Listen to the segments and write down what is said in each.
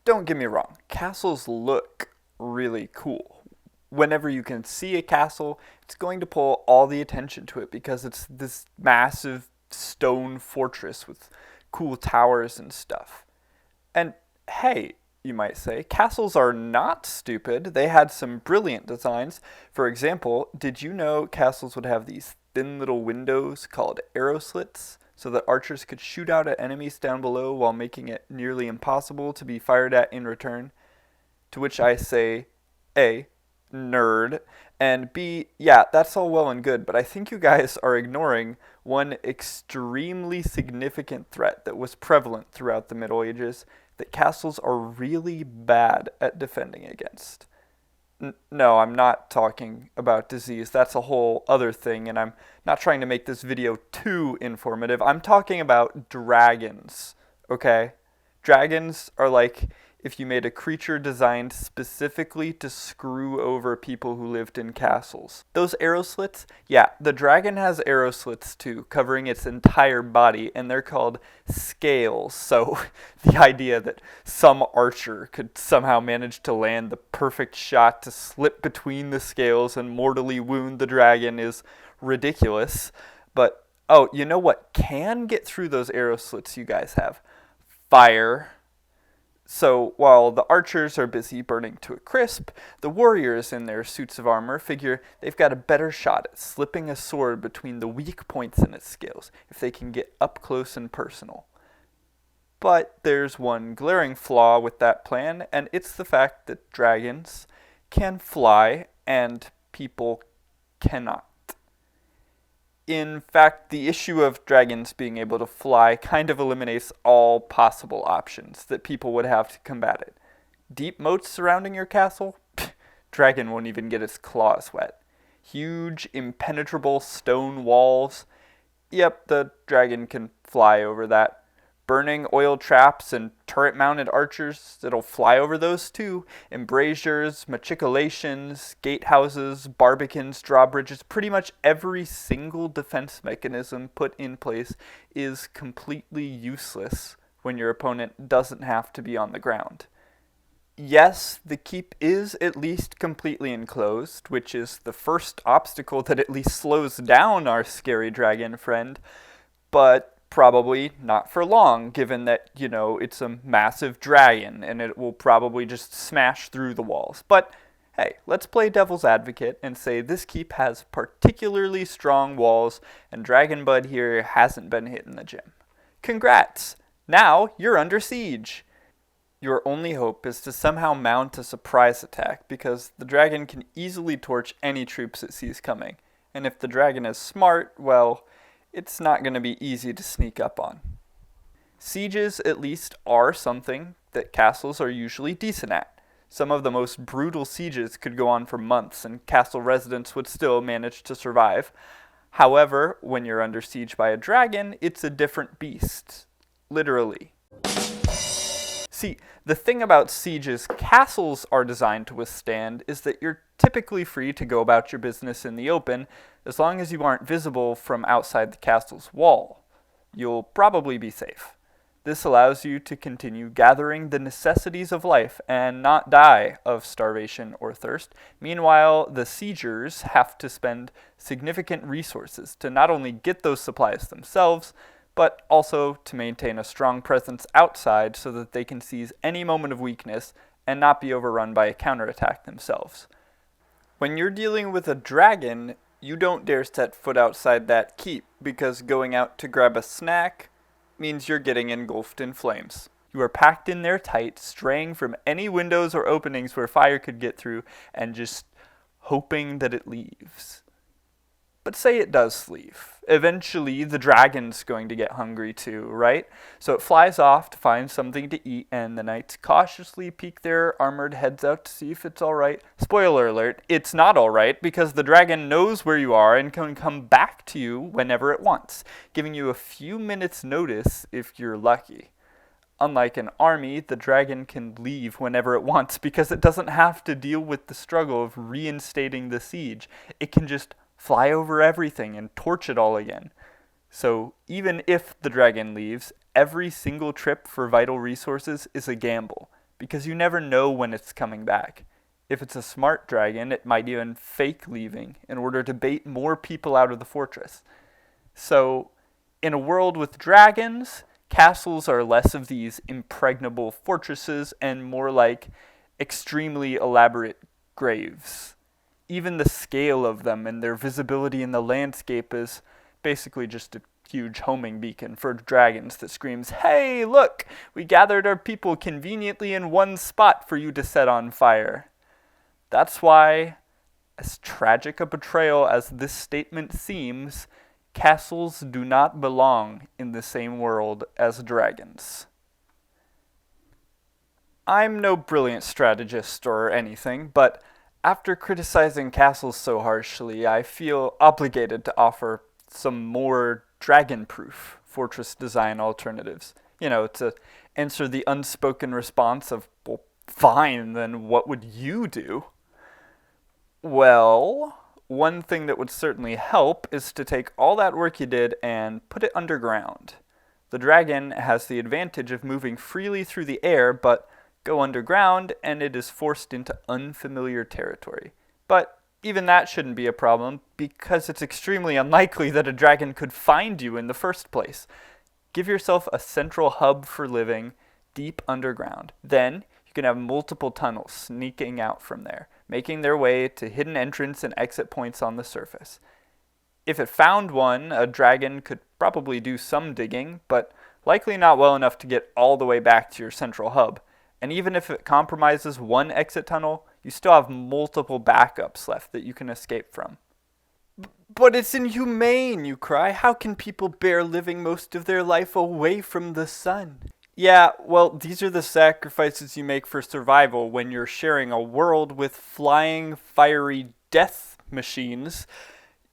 Don't get me wrong, castles look really cool. Whenever you can see a castle, it's going to pull all the attention to it because it's this massive stone fortress with cool towers and stuff. And hey, you might say, castles are not stupid. They had some brilliant designs. For example, did you know castles would have these thin little windows called arrow slits so that archers could shoot out at enemies down below while making it nearly impossible to be fired at in return? To which I say, A, nerd, and B, yeah, that's all well and good, but I think you guys are ignoring one extremely significant threat that was prevalent throughout the Middle Ages that castles are really bad at defending against. No, I'm not talking about disease. That's a whole other thing, and I'm not trying to make this video too informative. I'm talking about dragons, okay? Dragons are like if you made a creature designed specifically to screw over people who lived in castles. Those arrow slits, yeah, the dragon has arrow slits too, covering its entire body, and they're called scales. So the idea that some archer could somehow manage to land the perfect shot to slip between the scales and mortally wound the dragon is ridiculous. But, oh, you know what can get through those arrow slits you guys have? Fire. So while the archers are busy burning to a crisp, the warriors in their suits of armor figure they've got a better shot at slipping a sword between the weak points in its scales if they can get up close and personal. But there's one glaring flaw with that plan, and it's the fact that dragons can fly and people cannot. In fact, the issue of dragons being able to fly kind of eliminates all possible options that people would have to combat it. Deep moats surrounding your castle? Pfft, dragon won't even get its claws wet. Huge, impenetrable stone walls? Yep, the dragon can fly over that. Burning oil traps and turret-mounted archers, it'll fly over those too. Embrasures, machicolations, gatehouses, barbicans, drawbridges, pretty much every single defense mechanism put in place is completely useless when your opponent doesn't have to be on the ground. Yes, the keep is at least completely enclosed, which is the first obstacle that at least slows down our scary dragon friend, but probably not for long, given that, it's a massive dragon and it will probably just smash through the walls. But hey, let's play devil's advocate and say this keep has particularly strong walls and Dragon Bud here hasn't been hit in the gym. Congrats! Now you're under siege! Your only hope is to somehow mount a surprise attack because the dragon can easily torch any troops it sees coming. And if the dragon is smart, well, it's not going to be easy to sneak up on. Sieges, at least, are something that castles are usually decent at. Some of the most brutal sieges could go on for months, and castle residents would still manage to survive. However, when you're under siege by a dragon, it's a different beast. Literally. See, the thing about sieges castles are designed to withstand is that you're typically free to go about your business in the open as long as you aren't visible from outside the castle's wall. You'll probably be safe. This allows you to continue gathering the necessities of life and not die of starvation or thirst. Meanwhile, the siegers have to spend significant resources to not only get those supplies themselves, but also to maintain a strong presence outside so that they can seize any moment of weakness and not be overrun by a counterattack themselves. When you're dealing with a dragon, you don't dare set foot outside that keep because going out to grab a snack means you're getting engulfed in flames. You are packed in there tight, straying from any windows or openings where fire could get through and just hoping that it leaves. But say it does leave. Eventually, the dragon's going to get hungry too, right? So it flies off to find something to eat, and the knights cautiously peek their armored heads out to see if it's alright. Spoiler alert, it's not alright, because the dragon knows where you are and can come back to you whenever it wants, giving you a few minutes' notice if you're lucky. Unlike an army, the dragon can leave whenever it wants because it doesn't have to deal with the struggle of reinstating the siege. It can just fly over everything and torch it all again. So even if the dragon leaves, every single trip for vital resources is a gamble, because you never know when it's coming back. If it's a smart dragon, it might even fake leaving in order to bait more people out of the fortress. So, in a world with dragons, castles are less of these impregnable fortresses and more like extremely elaborate graves. Even the scale of them and their visibility in the landscape is basically just a huge homing beacon for dragons that screams, "Hey, look! We gathered our people conveniently in one spot for you to set on fire." That's why, as tragic a betrayal as this statement seems, castles do not belong in the same world as dragons. I'm no brilliant strategist or anything, but after criticizing castles so harshly, I feel obligated to offer some more dragon-proof fortress design alternatives. To answer the unspoken response of, well, fine, then what would you do? Well, one thing that would certainly help is to take all that work you did and put it underground. The dragon has the advantage of moving freely through the air, but go underground and it is forced into unfamiliar territory. But even that shouldn't be a problem because it's extremely unlikely that a dragon could find you in the first place. Give yourself a central hub for living deep underground. Then you can have multiple tunnels sneaking out from there, making their way to hidden entrance and exit points on the surface. If it found one, a dragon could probably do some digging, but likely not well enough to get all the way back to your central hub. And even if it compromises one exit tunnel, you still have multiple backups left that you can escape from. But it's inhumane, you cry. How can people bear living most of their life away from the sun? Yeah, well, these are the sacrifices you make for survival when you're sharing a world with flying, fiery death machines.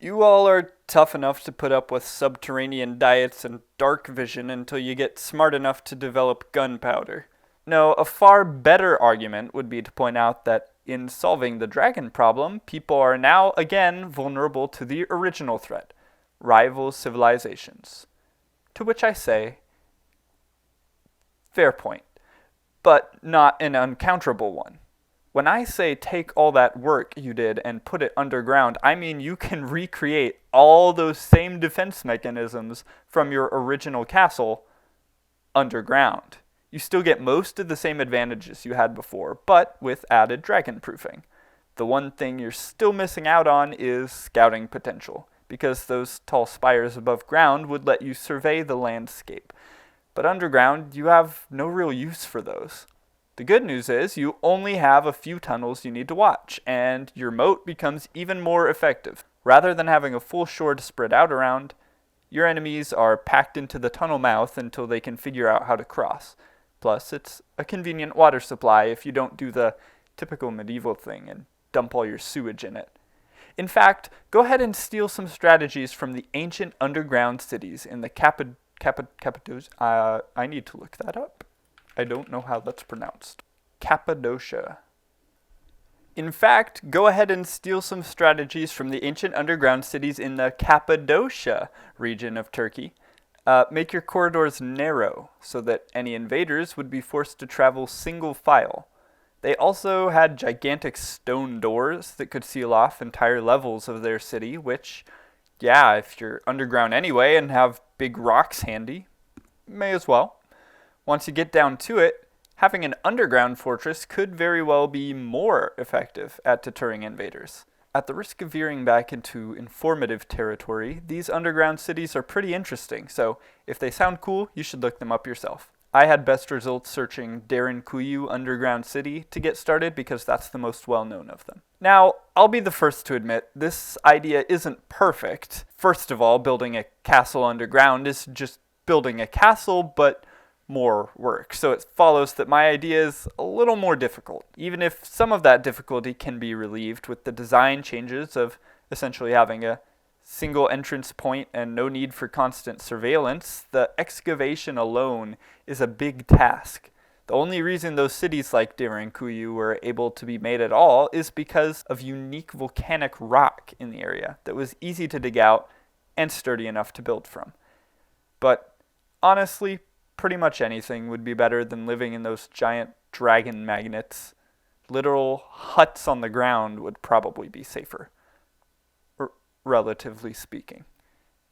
You all are tough enough to put up with subterranean diets and dark vision until you get smart enough to develop gunpowder. No, a far better argument would be to point out that in solving the dragon problem, people are now again vulnerable to the original threat, rival civilizations. To which I say, fair point, but not an uncounterable one. When I say take all that work you did and put it underground, I mean you can recreate all those same defense mechanisms from your original castle underground. You still get most of the same advantages you had before, but with added dragon proofing. The one thing you're still missing out on is scouting potential, because those tall spires above ground would let you survey the landscape. But underground, you have no real use for those. The good news is you only have a few tunnels you need to watch, and your moat becomes even more effective. Rather than having a full shore to spread out around, your enemies are packed into the tunnel mouth until they can figure out how to cross. Plus, it's a convenient water supply if you don't do the typical medieval thing and dump all your sewage in it. In fact, go ahead and steal some strategies from the ancient underground cities in the Cappadocia. I need to look that up. I don't know how that's pronounced. Cappadocia. In fact, go ahead and steal some strategies from the ancient underground cities in the Cappadocia region of Turkey. Make your corridors narrow so that any invaders would be forced to travel single file. They also had gigantic stone doors that could seal off entire levels of their city, which, yeah, if you're underground anyway and have big rocks handy, may as well. Once you get down to it, having an underground fortress could very well be more effective at deterring invaders. At the risk of veering back into informative territory, these underground cities are pretty interesting, so if they sound cool, you should look them up yourself. I had best results searching Derinkuyu Underground City to get started because that's the most well-known of them. Now, I'll be the first to admit, this idea isn't perfect. First of all, building a castle underground is just building a castle, but more work. So it follows that my idea is a little more difficult, even if some of that difficulty can be relieved with the design changes of essentially having a single entrance point and no need for constant surveillance. The excavation alone is a big task. The only reason those cities like Derinkuyu were able to be made at all is because of unique volcanic rock in the area that was easy to dig out and sturdy enough to build from. But honestly, pretty much anything would be better than living in those giant dragon magnets, literal huts on the ground would probably be safer, relatively speaking.